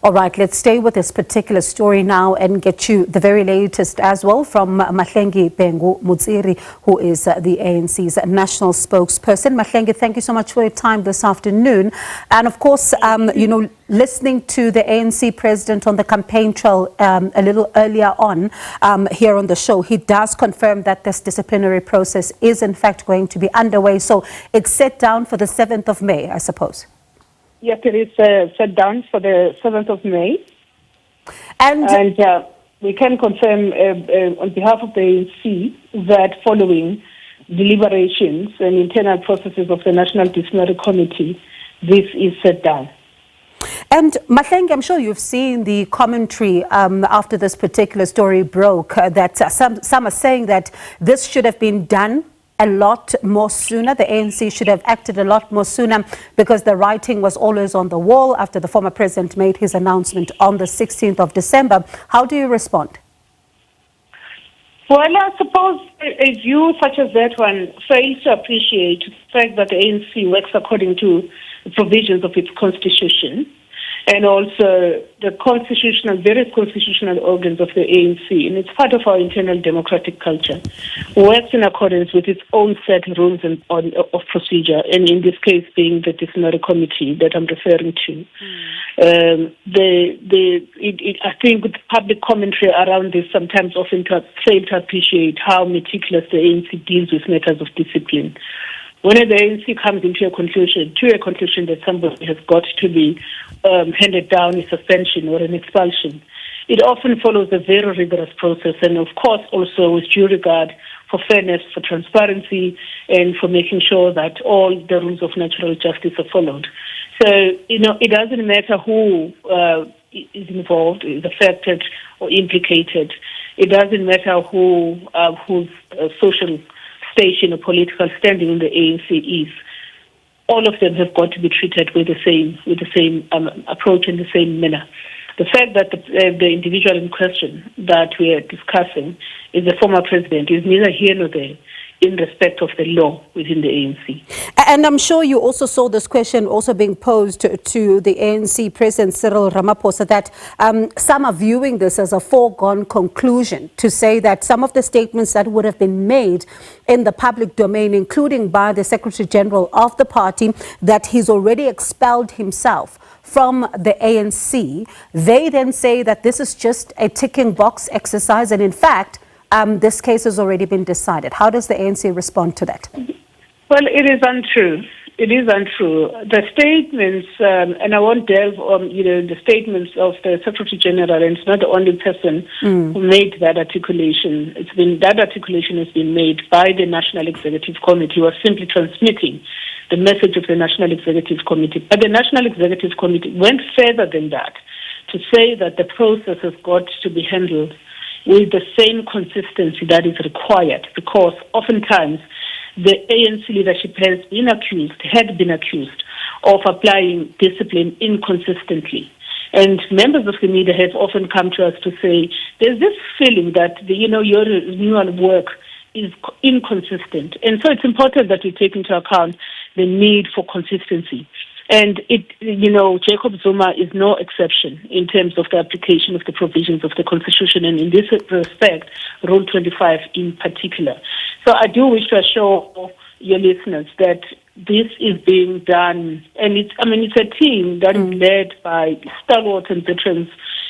All right, let's stay with this particular story now and get you the very latest as well from Mahlengi Bhengu-Motsiri, who is the ANC's national spokesperson. Mahlengi, thank you so much for your time this afternoon. And of course, listening to the ANC president on the campaign trail a little earlier on here on the show, he does confirm that this disciplinary process is in fact going to be underway. So it's set down for the 7th of May, I suppose. Yes, it is set down for the 7th of May. And we can confirm on behalf of the ANC that following deliberations and internal processes of the National Disciplinary Committee, this is set down. And Mahlengi, I'm sure you've seen the commentary after this particular story broke that some are saying that this should have been done a lot more sooner. The ANC should have acted a lot more sooner because the writing was always on the wall after the former president made his announcement on the 16th of December. How do you respond? Well, I suppose a view such as that one fails to appreciate the fact that the ANC works according to the provisions of its constitution, and also the various constitutional organs of the ANC, and it's part of our internal democratic culture, works in accordance with its own set rules of procedure, and in this case being the disciplinary committee that I'm referring to. I think the public commentary around this sometimes often fail to appreciate how meticulous the ANC deals with matters of discipline. When the ANC comes into a conclusion that somebody has got to be handed down a suspension or an expulsion, it often follows a very rigorous process, and of course also with due regard for fairness, for transparency, and for making sure that all the rules of natural justice are followed. So, it doesn't matter who is involved, is affected or implicated. It doesn't matter whose social station or political standing in the ANC is. All of them have got to be treated with the same approach in the same manner. The fact that the individual in question that we are discussing is the former president is neither here nor there in respect of the law within the ANC. And I'm sure you also saw this question also being posed to the ANC President Cyril Ramaphosa, that some are viewing this as a foregone conclusion, to say that some of the statements that would have been made in the public domain, including by the Secretary General of the party, that he's already expelled himself from the ANC. They then say that this is just a ticking box exercise, and in fact, this case has already been decided. How does the ANC respond to that? Well, it is untrue. It is untrue. The statements, and I won't delve on, the statements of the Secretary General, and it's not the only person who made that articulation. That articulation has been made by the National Executive Committee, who are simply transmitting the message of the National Executive Committee. But the National Executive Committee went further than that to say that the process has got to be handled with the same consistency that is required, because oftentimes the ANC leadership had been accused of applying discipline inconsistently. And members of the media have often come to us to say, there's this feeling that your renewal work is inconsistent. And so it's important that we take into account the need for consistency. And Jacob Zuma is no exception in terms of the application of the provisions of the Constitution, and in this respect, Rule 25 in particular. So I do wish to assure your listeners that this is being done, and it's a team that is led by stalwart and veterans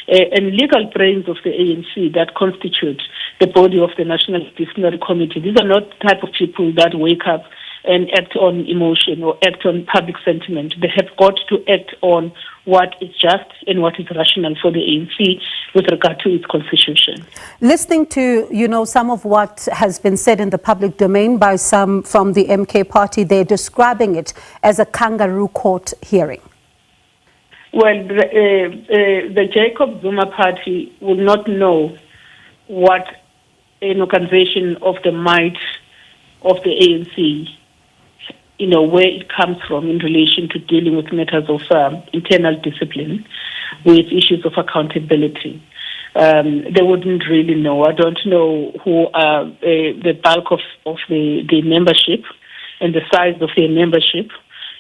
and legal brains of the ANC that constitute the body of the National Disciplinary Committee. These are not the type of people that wake up and act on emotion or act on public sentiment. They have got to act on what is just and what is rational for the ANC with regard to its constitution. Listening to, some of what has been said in the public domain by some from the MK party, they're describing it as a kangaroo court hearing. Well, the Jacob Zuma party will not know what an organization of the might of the ANC, where it comes from in relation to dealing with matters of internal discipline, with issues of accountability. They wouldn't really know. I don't know who the bulk of the membership and the size of their membership.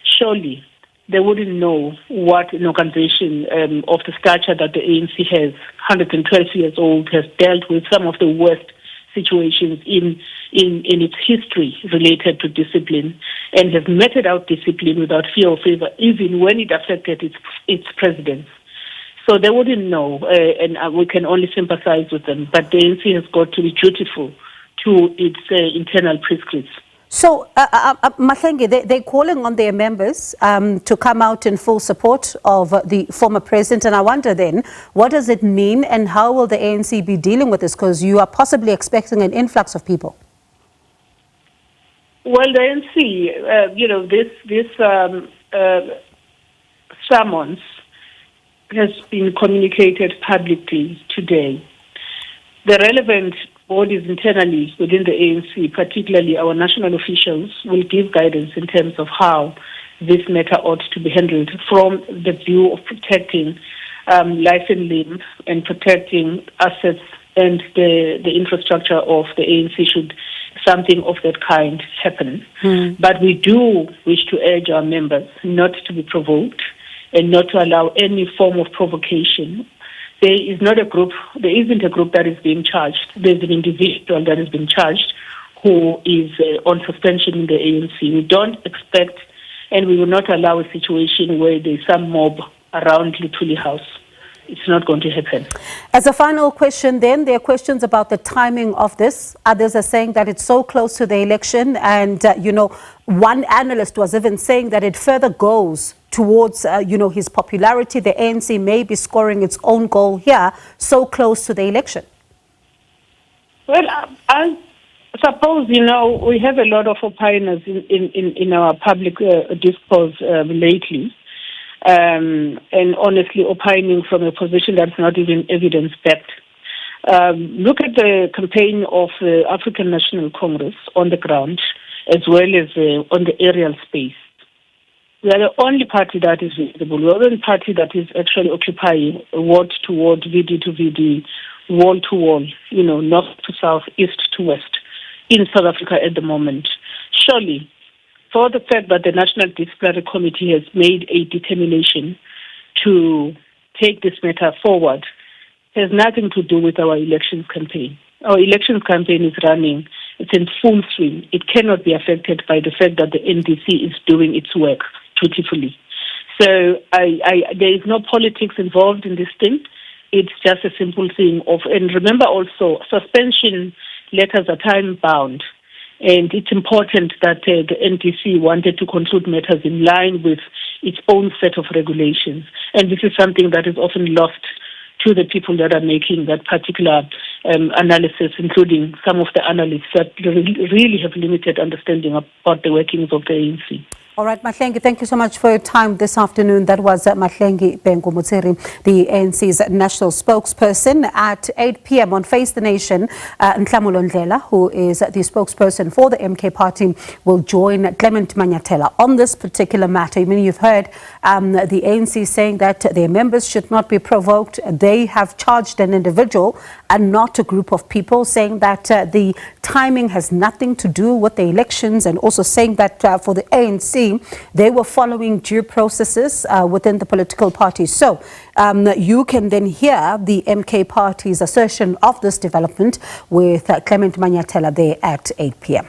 Surely they wouldn't know what an organization of the stature that the ANC has, 112 years old, has dealt with some of the worst situations in its history related to discipline, and has meted out discipline without fear or favor, even when it affected its presidents. So they wouldn't know, and we can only sympathize with them. But the ANC has got to be dutiful to its internal prescripts. So, Mahlengi, they're calling on their members to come out in full support of the former president. And I wonder then, what does it mean and how will the ANC be dealing with this? Because you are possibly expecting an influx of people. Well, the ANC, this summons has been communicated publicly today. The relevant bodies internally within the ANC, particularly our national officials, will give guidance in terms of how this matter ought to be handled from the view of protecting life and limb and protecting assets and the infrastructure of the ANC should something of that kind happen. But we do wish to urge our members not to be provoked and not to allow any form of provocation. There isn't a group that is being charged. There's an individual that is being charged who is on suspension in the ANC. We don't expect and we will not allow a situation where there's some mob around Luthuli House. It's not going to happen. As a final question then, there are questions about the timing of this. Others are saying that it's so close to the election and, one analyst was even saying that it further goes towards, his popularity. The ANC may be scoring its own goal here, so close to the election. Well, I suppose, we have a lot of opinions in our public discourse lately. And honestly opining from a position that's not even evidence-backed. Look at the campaign of the African National Congress on the ground, as well as on the aerial space. We are the only party that is visible. We are the only party that is actually occupying ward to ward, VD to VD, wall to wall, north to south, east to west in South Africa at the moment. Surely, for the fact that the National Disciplinary Committee has made a determination to take this matter forward has nothing to do with our elections campaign. Our elections campaign is running. It's in full swing. It cannot be affected by the fact that the NDC is doing its work dutifully. So there is no politics involved in this thing. It's just a simple thing of, and remember also, suspension letters are time-bound. And it's important that the NDC wanted to conclude matters in line with its own set of regulations. And this is something that is often lost to the people that are making that particular analysis, including some of the analysts that really have limited understanding about the workings of the ANC. All right, Mahlengi, thank you so much for your time this afternoon. That was Mahlengi Bhengu-Motsiri, the ANC's national spokesperson. At 8 p.m. on Face the Nation, Luthuli House, who is the spokesperson for the MK party, will join Clement Manyatela on this particular matter. I mean, you've heard the ANC saying that their members should not be provoked. They have charged an individual and not a group of people, saying that the timing has nothing to do with the elections, and also saying that for the ANC, they were following due processes within the political party. So you can then hear the MK party's assertion of this development with Clement Manyatela there at 8 p.m.